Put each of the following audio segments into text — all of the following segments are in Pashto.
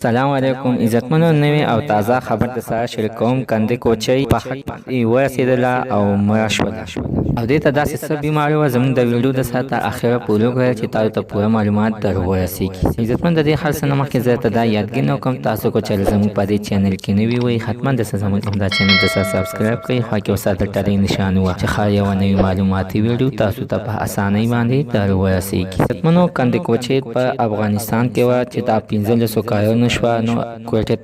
سلام علیکم عزتمنو نوی او تازه خبر د سره شریکوم کندې کوچۍ په حق باندې ورسېدله او مړه شوله او دې ته داسې څه بیماري وه زموږ د ویډیو د سره تر اخره پورې وګورئ چې تاسو ته پوره معلومات در ورسېږي. عزتمن د دې هر څه نه مخکې زه ته دا یادګي نه کوم تاسو که چېرې زموږ په دې چینل کې نوي وئ حتما دسه زموږ همدا چینل د سره سبسکرایب کړئ خوا کې ورسره د ټلۍ نښان ووهئ چې هر یوه نوي معلوماتي ویډیو تاسو ته په اسانۍ باندې در ورسېږي. عزتمنو کندې کوچۍ په افغانستان کې وه چې دا 15 کالونو شوه نو کوټې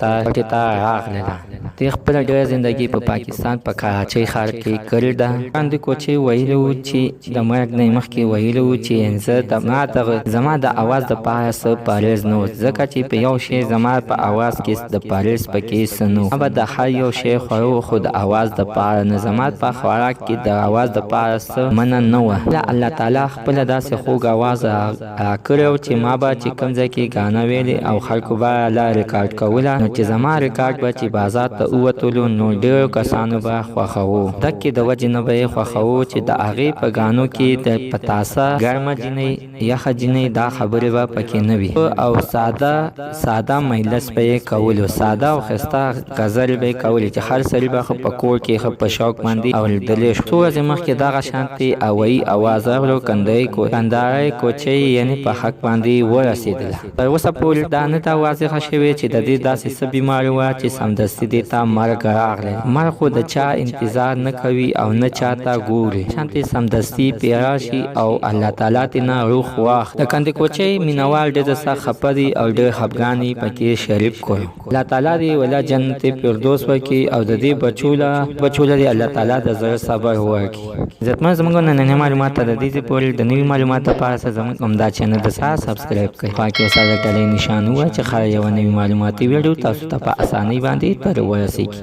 ته راغله. دوی خپله ډېره زندګي په پاکستان په کراچۍ ښار کې کړې ده. کندې کوچۍ ویلي وو چې د مرګ نه مخکې ویلي وو چې زما د اواز دپاره څه پرهیز نه و ځکه چې په یو شی زما په اواز کې د پرهیز پکې څه نه و. ما به د هر یو شی خوړو خو د اواز دپاره نه. زما په خوراک کې د اواز دپاره څه منع نه وه. الله تعالی خپله داسې خوږ اواز راکړی و چې ما به چې کوم ځای کې ګانا ویلې او خلکو به لا ریکارډ کوله نو چې زما ریکارډ به چې بازار ته ووتلو نو ډېرو کسانو به خوښوو. دکې د وجې نه به یې خوښوو چې د هغې په ګانو کې د پتاسه ګرمه جنۍ یخه جنۍ دا خبرې به پکې نه وي او ساده مجلس به یې کولو. ساده او ښایسته غزلې به یې کولې چې هر سړي به ښه په کور کې ښه په شوق باندې اورېدلی شو. څو ورځې مخکې دغه شانتې هوایي اواز راغلو کندهارۍ کوچۍ یعنې په حق باندې ورسېدله. تر اوسه پورې دا نه ده واضحه شوې چې د دې داسې څه بیماري وه چې سمدستي دې ته مرګ راغلی. مرګ خو د چا انتظار نه کوي او نه چا ته ګوري. شانتې سمدستي پې راشي او الله تعالی تېنه روح واخلي. د کندې کوچۍ مینهوال ډېر سخت خفه دي او ډېر خفګان یې پکې شریک کړو. الله تعالی دې ولا جنت فردوس ورکړي او د دې بچو له الله تعالی د زړه صبر ورکړي. عزتمن زموږ نننۍ معلومات ته د دې پورې د نوي معلوماتو لپاره زموږ همدا چینل د سره سبسکرایب کړئ خوا کې ورسره د ټلۍ نښان ووهئ چې هر یوه نوي معلوماتي ویډیو تاسو ته په اسانۍ باندې در ورسېږي.